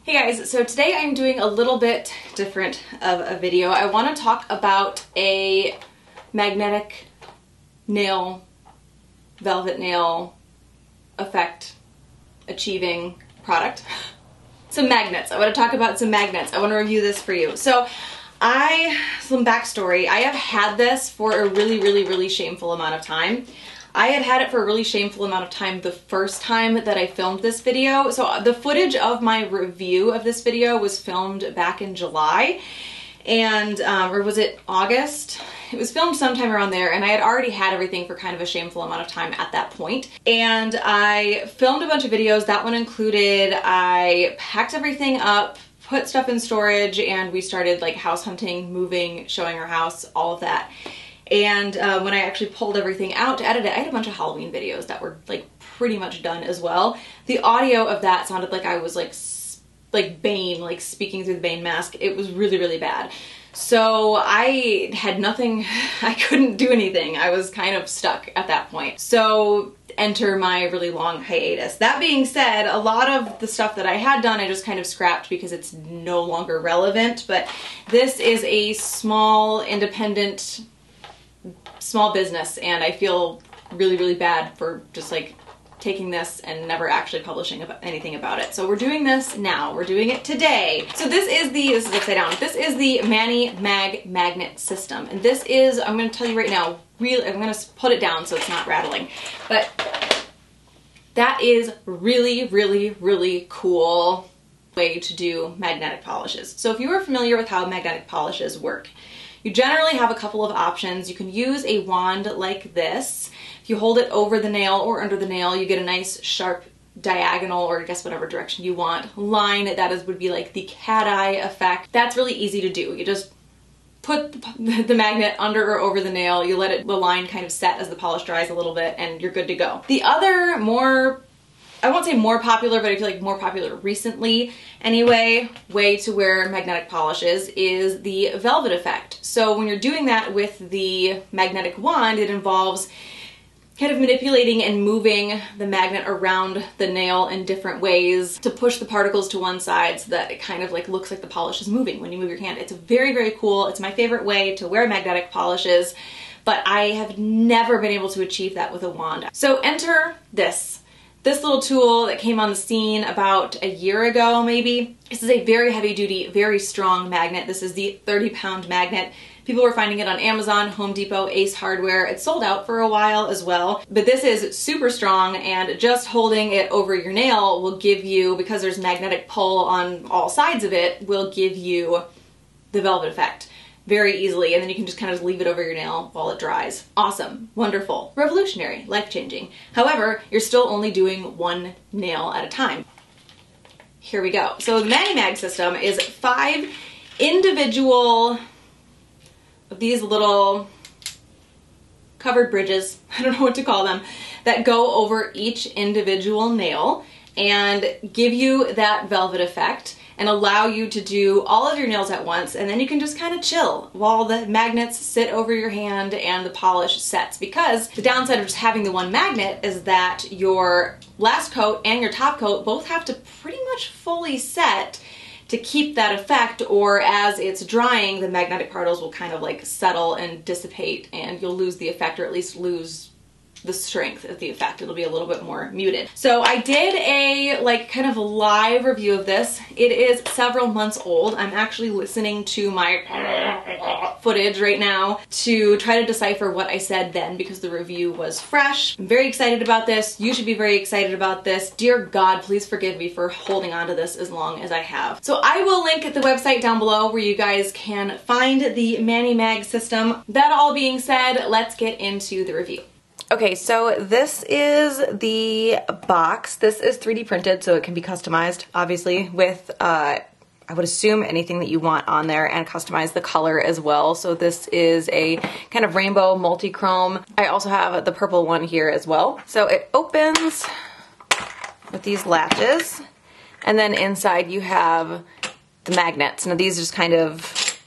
Hey guys, so today I'm doing a little bit different of a video. I want to talk about a magnetic nail, velvet nail effect achieving product. Some magnets. I want to talk about some magnets. I want to review this for you. So some backstory. I have had this for a really shameful amount of time. I had it for a really shameful amount of time the first time that I filmed this video. So the footage of my review of this video was filmed back in July, and or was it August? It was filmed sometime around there, and I had already had everything for kind of a shameful amount of time at that point. And I filmed a bunch of videos. That one included, I packed everything up, put stuff in storage, and we started like house hunting, moving, showing our house, all of that. And when I actually pulled everything out to edit it, I had a bunch of Halloween videos that were like pretty much done as well. The audio of that sounded like I was like Bane, like speaking through the Bane mask. It was really bad. So I had nothing, I couldn't do anything. I was kind of stuck at that point. So enter my really long hiatus. That being said, a lot of the stuff that I had done, I just kind of scrapped because it's no longer relevant. But this is a small, independent, small business, and I feel really bad for just like taking this and never actually publishing anything about it. So we're doing this now. We're doing it today. So this is upside down. This is the Mani Mag magnet system, and this is, I'm going to tell you right now, I'm going to put it down so it's not rattling, but that is really cool way to do magnetic polishes. So if you are familiar with how magnetic polishes work, you generally have a couple of options. You can use a wand like this. If you hold it over the nail or under the nail, you get a nice sharp diagonal, or I guess whatever direction you want, line. That would be like the cat eye effect. That's really easy to do. You just put the magnet under or over the nail, you let the line kind of set as the polish dries a little bit, and you're good to go. The other I won't say more popular, but I feel like more popular recently anyway, way to wear magnetic polishes is the velvet effect. So when you're doing that with the magnetic wand, it involves kind of manipulating and moving the magnet around the nail in different ways to push the particles to one side so that it kind of like looks like the polish is moving when you move your hand. It's very cool. It's my favorite way to wear magnetic polishes, but I have never been able to achieve that with a wand. So enter this little tool that came on the scene about a year ago, maybe. This is a very heavy duty, very strong magnet. This is the 30-pound magnet. People were finding it on Amazon, Home Depot, Ace Hardware. It sold out for a while as well. But this is super strong, and just holding it over your nail will give you, because there's magnetic pull on all sides of it, will give you the velvet effect very easily, and then you can just kind of leave it over your nail while it dries. Awesome, wonderful, revolutionary, life-changing. However, you're still only doing one nail at a time. Here we go. So the Mani Mag system is 5 individual of these little covered bridges, I don't know what to call them, that go over each individual nail and give you that velvet effect and allow you to do all of your nails at once, and then you can just kind of chill while the magnets sit over your hand and the polish sets. Because the downside of just having the one magnet is that your last coat and your top coat both have to pretty much fully set to keep that effect, or as it's drying, the magnetic particles will kind of like settle and dissipate, and you'll lose the effect, or at least lose the strength of the effect. It'll be a little bit more muted. So I did a like kind of live review of this. It is several months old. I'm actually listening to my footage right now to try to decipher what I said then, because the review was fresh. I'm very excited about this. You should be very excited about this. Dear God, please forgive me for holding on to this as long as I have. So I will link the website down below where you guys can find the Mani Mag system. That all being said, let's get into the review. Okay, so this is the box. This is 3D printed, so it can be customized, obviously, with, I would assume, anything that you want on there, and customize the color as well. So this is a kind of rainbow multi-chrome. I also have the purple one here as well. So it opens with these latches, and then inside you have the magnets. Now these just kind of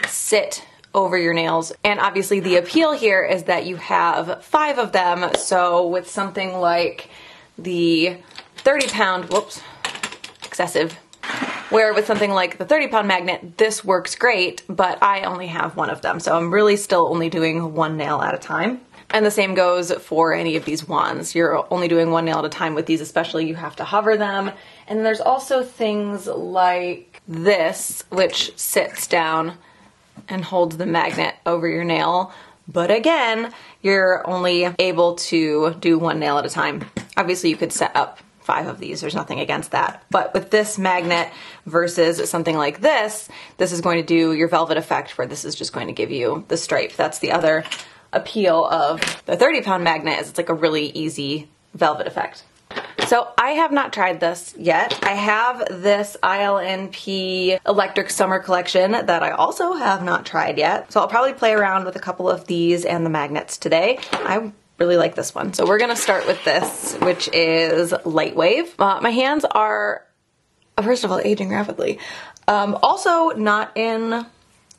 sit over your nails. And obviously the appeal here is that you have 5 of them. So with something like the 30-pound, whoops, excessive, Where with something like the 30-pound magnet, this works great, but I only have one of them. So I'm really still only doing one nail at a time. And the same goes for any of these wands. You're only doing one nail at a time with these, especially you have to hover them. And then there's also things like this, which sits down and holds the magnet over your nail. But again, you're only able to do one nail at a time. Obviously you could set up 5 of these, there's nothing against that. But with this magnet versus something like this is going to do your velvet effect where this is just going to give you the stripe. That's the other appeal of the 30-pound magnet, is it's like a really easy velvet effect. So I have not tried this yet. I have this ILNP Electric Summer Collection that I also have not tried yet. So I'll probably play around with a couple of these and the magnets today. I really like this one. So we're gonna start with this, which is Light Wave. My hands are, first of all, aging rapidly. Also not in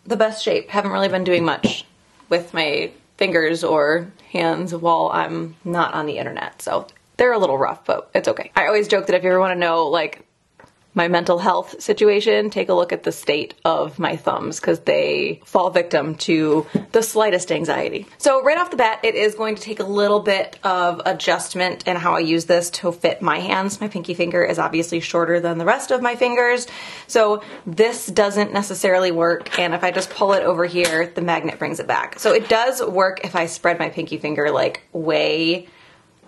the best shape. Haven't really been doing much with my fingers or hands while I'm not on the internet. So they're a little rough, but it's okay. I always joke that if you ever want to know like my mental health situation, take a look at the state of my thumbs because they fall victim to the slightest anxiety. So right off the bat, it is going to take a little bit of adjustment in how I use this to fit my hands. My pinky finger is obviously shorter than the rest of my fingers, so this doesn't necessarily work, and if I just pull it over here, the magnet brings it back. So it does work if I spread my pinky finger like way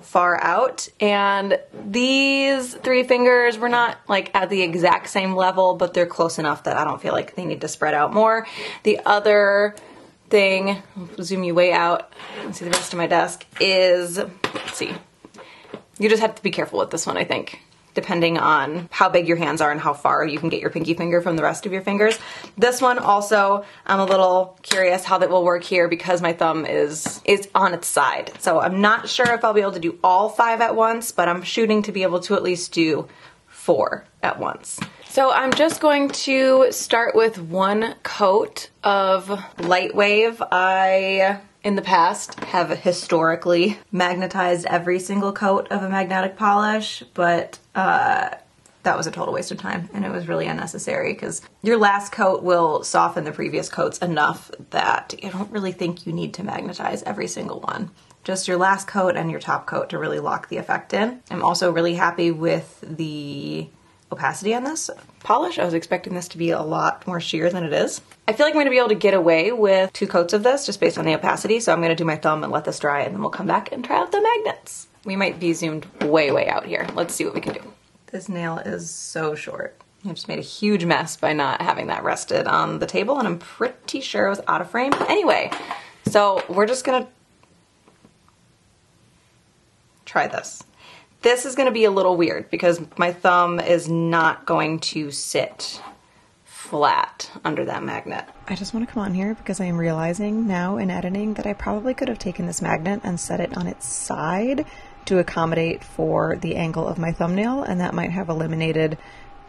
far out, and these 3 fingers were not like at the exact same level, but they're close enough that I don't feel like they need to spread out more. The other thing, I'll zoom you way out and see the rest of my desk, is, let's see, you just have to be careful with this one, I think, depending on how big your hands are and how far you can get your pinky finger from the rest of your fingers. This one also, I'm a little curious how that will work here because my thumb is on its side. So I'm not sure if I'll be able to do all 5 at once, but I'm shooting to be able to at least do 4 at once. So I'm just going to start with 1 coat of Light Wave. I, in the past, have historically magnetized every single coat of a magnetic polish, but that was a total waste of time and it was really unnecessary because your last coat will soften the previous coats enough that I don't really think you need to magnetize every single one. Just your last coat and your top coat to really lock the effect in. I'm also really happy with the opacity on this polish. I was expecting this to be a lot more sheer than it is. I feel like I'm going to be able to get away with 2 coats of this just based on the opacity, so I'm going to do my thumb and let this dry and then we'll come back and try out the magnets. We might be zoomed way out here. Let's see what we can do. This nail is so short. I just made a huge mess by not having that rested on the table and I'm pretty sure it was out of frame. Anyway, so we're just gonna try this. This is gonna be a little weird because my thumb is not going to sit flat under that magnet. I just want to come on here because I am realizing now in editing that I probably could have taken this magnet and set it on its side to accommodate for the angle of my thumbnail, and that might have eliminated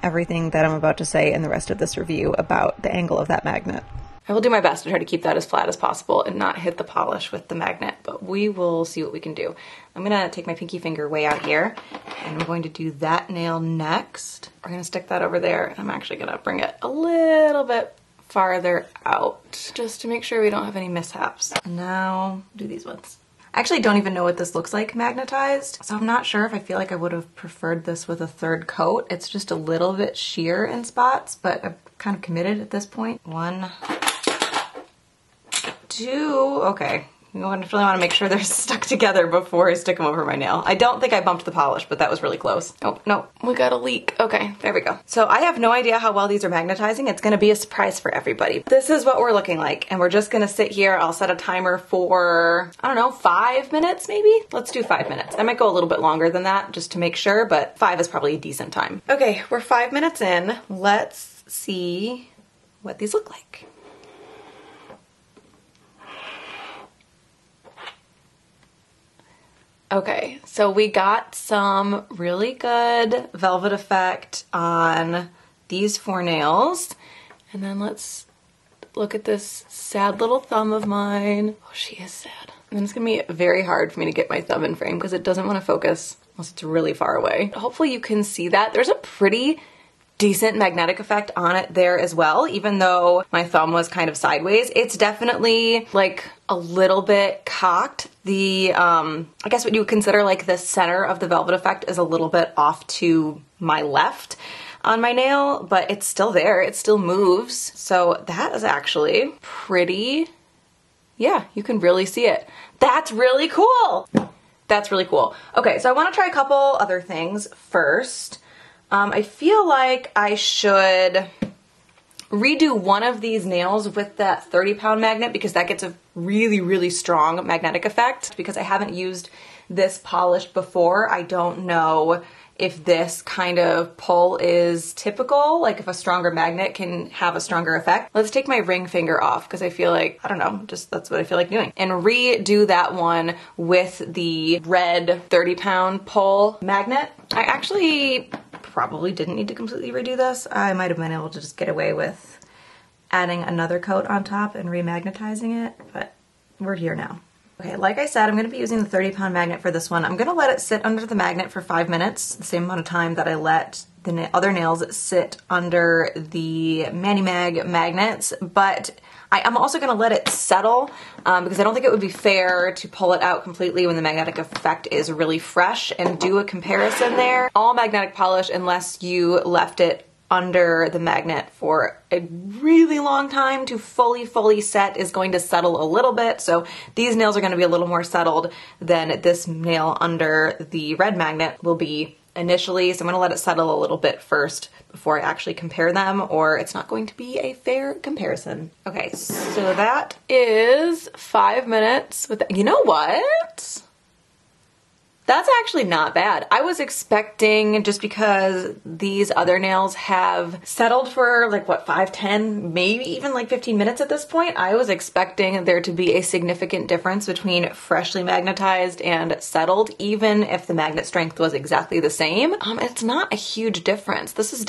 everything that I'm about to say in the rest of this review about the angle of that magnet. I will do my best to try to keep that as flat as possible and not hit the polish with the magnet, but we will see what we can do. I'm gonna take my pinky finger way out here and I'm going to do that nail next. We're gonna stick that over there and I'm actually gonna bring it a little bit farther out just to make sure we don't have any mishaps. And now do these ones. I actually don't even know what this looks like magnetized, so I'm not sure if I feel like I would have preferred this with a 3rd coat. It's just a little bit sheer in spots, but I'm kind of committed at this point. 1, 2, okay. I really want to make sure they're stuck together before I stick them over my nail. I don't think I bumped the polish, but that was really close. Oh, no, we got a leak. Okay, there we go. So I have no idea how well these are magnetizing. It's gonna be a surprise for everybody. This is what we're looking like, and we're just gonna sit here. I'll set a timer for, I don't know, 5 minutes maybe? Let's do 5 minutes. I might go a little bit longer than that just to make sure, but 5 is probably a decent time. Okay, we're 5 minutes in. Let's see what these look like. Okay, so we got some really good velvet effect on these 4 nails. And then let's look at this sad little thumb of mine. Oh, she is sad. And it's gonna be very hard for me to get my thumb in frame because it doesn't want to focus unless it's really far away. Hopefully you can see that. There's a pretty decent magnetic effect on it there as well, even though my thumb was kind of sideways. It's definitely like a little bit cocked. The, I guess what you would consider like the center of the velvet effect is a little bit off to my left on my nail, but it's still there. It still moves. So that is actually pretty, yeah, you can really see it. That's really cool. That's really cool. Okay, so I want to try a couple other things first. I feel like I should redo one of these nails with that 30-pound magnet because that gets a really, really strong magnetic effect. Because I haven't used this polish before, I don't know if this kind of pull is typical, like if a stronger magnet can have a stronger effect. Let's take my ring finger off because I feel like, I don't know, just that's what I feel like doing. And redo that one with the red 30-pound pull magnet. I actually probably didn't need to completely redo this. I might have been able to just get away with adding another coat on top and remagnetizing it, but we're here now. Okay, like I said, I'm going to be using the 30-pound magnet for this one. I'm going to let it sit under the magnet for 5 minutes, the same amount of time that I let the other nails sit under the Mani Mag magnets, but I'm also going to let it settle because I don't think it would be fair to pull it out completely when the magnetic effect is really fresh and do a comparison there. All magnetic polish, unless you left it under the magnet for a really long time to fully set, is going to settle a little bit. So these nails are going to be a little more settled than this nail under the red magnet will be initially. So I'm going to let it settle a little bit first before I actually compare them, or it's not going to be a fair comparison. Okay, so that is 5 minutes with, you know what? That's actually not bad. I was expecting, just because these other nails have settled for like what, 5, 10, maybe even like 15 minutes at this point, I was expecting there to be a significant difference between freshly magnetized and settled, even if the magnet strength was exactly the same. It's not a huge difference. This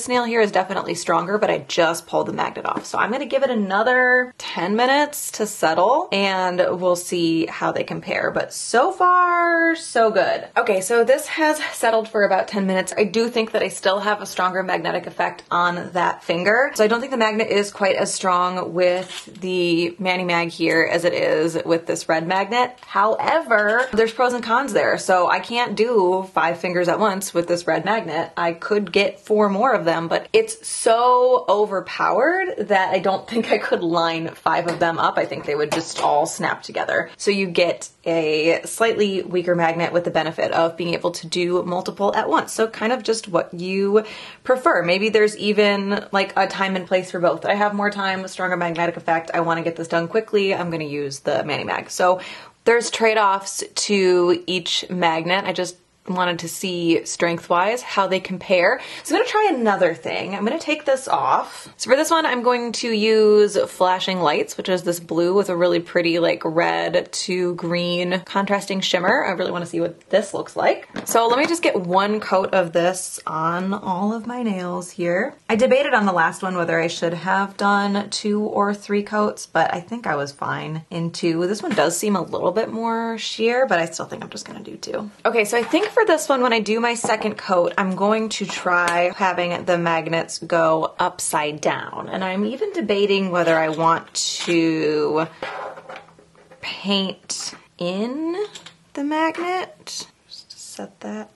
nail here is definitely stronger, but I just pulled the magnet off. So I'm gonna give it another 10 minutes to settle and we'll see how they compare. But so far, so good. Okay, so this has settled for about 10 minutes. I do think that I still have a stronger magnetic effect on that finger. So I don't think the magnet is quite as strong with the Mani Mag here as it is with this red magnet. However, there's pros and cons there. So I can't do 5 fingers at once with this red magnet. I could get 4 more of them, but it's so overpowered that I don't think I could line 5 of them up. I think they would just all snap together. So you get a slightly weaker magnet with the benefit of being able to do multiple at once. So kind of just what you prefer. Maybe there's even like a time and place for both. I have more time, a stronger magnetic effect. I want to get this done quickly. I'm going to use the Mani Mag. So there's trade-offs to each magnet. I just wanted to see strength-wise how they compare. So I'm gonna try another thing. I'm gonna take this off. So for this one, I'm going to use Flashing Lights, which is this blue with a really pretty like red to green contrasting shimmer. I really wanna see what this looks like. So let me just get 1 coat of this on all of my nails here. I debated on the last one whether I should have done 2 or 3 coats, but I think I was fine in 2. This one does seem a little bit more sheer, but I still think I'm just gonna do 2. Okay, so I think for this one, when I do my second coat, I'm going to try having the magnets go upside down. And I'm even debating whether I want to paint in the magnet. Just set that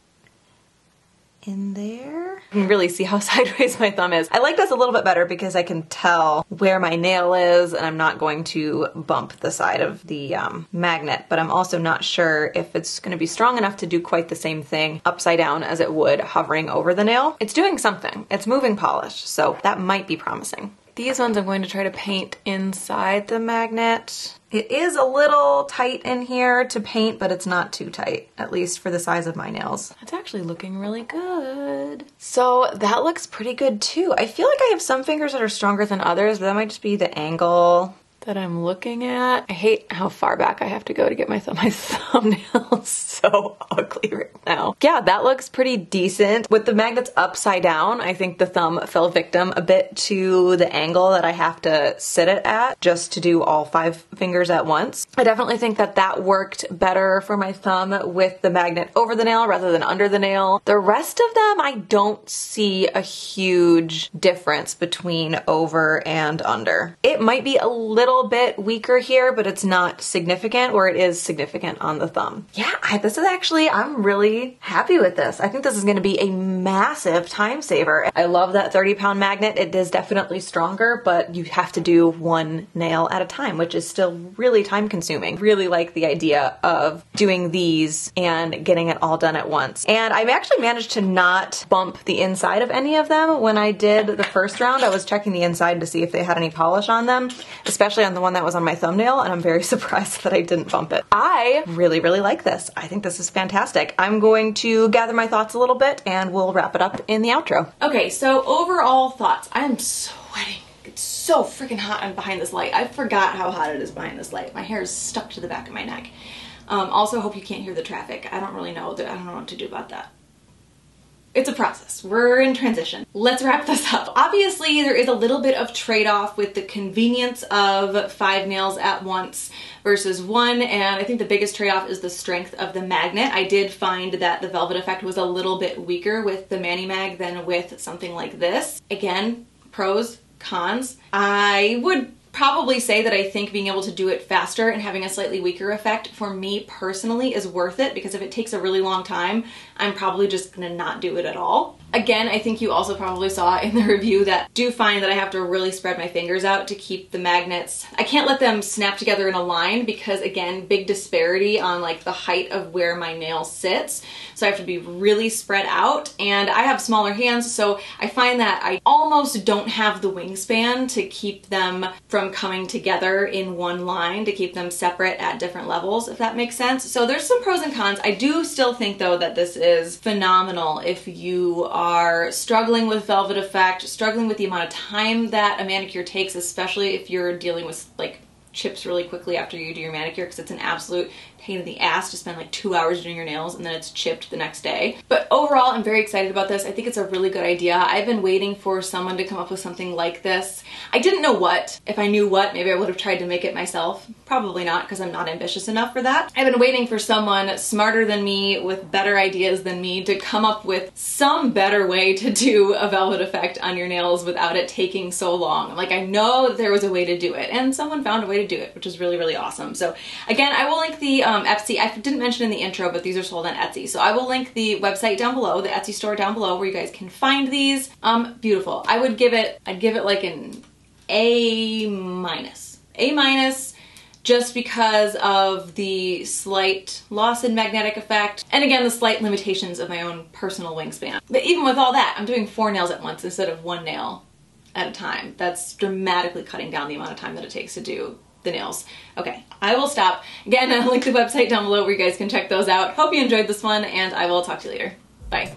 in there. You can really see how sideways my thumb is. I like this a little bit better because I can tell where my nail is and I'm not going to bump the side of the magnet, but I'm also not sure if it's going to be strong enough to do quite the same thing upside down as it would hovering over the nail. It's doing something. It's moving polish, so that might be promising. These ones I'm going to try to paint inside the magnet. It is a little tight in here to paint, but it's not too tight, at least for the size of my nails. It's actually looking really good. So that looks pretty good too. I feel like I have some fingers that are stronger than others, but that might just be the angle that I'm looking at. I hate how far back I have to go to get my thumbnail so ugly right now. Yeah, that looks pretty decent. With the magnets upside down, I think the thumb fell victim a bit to the angle that I have to sit it at just to do all 5 fingers at once. I definitely think that that worked better for my thumb with the magnet over the nail rather than under the nail. The rest of them, I don't see a huge difference between over and under. It might be a little bit weaker here, but it's not significant, or it is significant on the thumb. Yeah, I'm really happy with this. I think this is going to be a massive time saver. I love that 30-pound magnet. It is definitely stronger, but you have to do 1 nail at a time, which is still really time consuming. Really like the idea of doing these and getting it all done at once. And I actually managed to not bump the inside of any of them when I did the first round. I was checking the inside to see if they had any polish on them, especially on the one that was on my thumbnail, and I'm very surprised that I didn't bump it. I really, really like this. I think this is fantastic. I'm going to gather my thoughts a little bit and we'll wrap it up in the outro. Okay, so overall thoughts. I am sweating. It's so freaking hot behind this light. I forgot how hot it is behind this light. My hair is stuck to the back of my neck. Also, hope you can't hear the traffic. I don't really know. I don't know what to do about that. It's a process. We're in transition. Let's wrap this up. Obviously, there is a little bit of trade-off with the convenience of 5 nails at once versus 1, and I think the biggest trade-off is the strength of the magnet. I did find that the velvet effect was a little bit weaker with the Mani Mag than with something like this. Again, pros, cons. I would probably say that I think being able to do it faster and having a slightly weaker effect for me personally is worth it, because if it takes a really long time, I'm probably just gonna not do it at all. Again, I think you also probably saw in the review that I do find that I have to really spread my fingers out to keep the magnets. I can't let them snap together in a line because, again, big disparity on like the height of where my nail sits. So I have to be really spread out, and I have smaller hands, so I find that I almost don't have the wingspan to keep them from coming together in one line, to keep them separate at different levels, if that makes sense. So there's some pros and cons. I do still think though that this is phenomenal if you are struggling with velvet effect, struggling with the amount of time that a manicure takes, especially if you're dealing with like chips really quickly after you do your manicure, because it's an absolute pain in the ass to spend like 2 hours doing your nails and then it's chipped the next day. But overall, I'm very excited about this. I think it's a really good idea. I've been waiting for someone to come up with something like this. I didn't know what. If I knew what, maybe I would have tried to make it myself. Probably not, because I'm not ambitious enough for that. I've been waiting for someone smarter than me with better ideas than me to come up with some better way to do a velvet effect on your nails without it taking so long. Like, I know that there was a way to do it, and someone found a way to do it, which is really, really awesome. So again, I will link the Etsy. I didn't mention in the intro, but these are sold on Etsy. So I will link the website down below, the Etsy store down below, where you guys can find these. Beautiful. I'd give it like an A-. A-, just because of the slight loss in magnetic effect, and again, the slight limitations of my own personal wingspan. But even with all that, I'm doing 4 nails at once instead of 1 nail at a time. That's dramatically cutting down the amount of time that it takes to do the nails. Okay, I will stop. Again, I'll link the website down below where you guys can check those out. Hope you enjoyed this one, and I will talk to you later. Bye.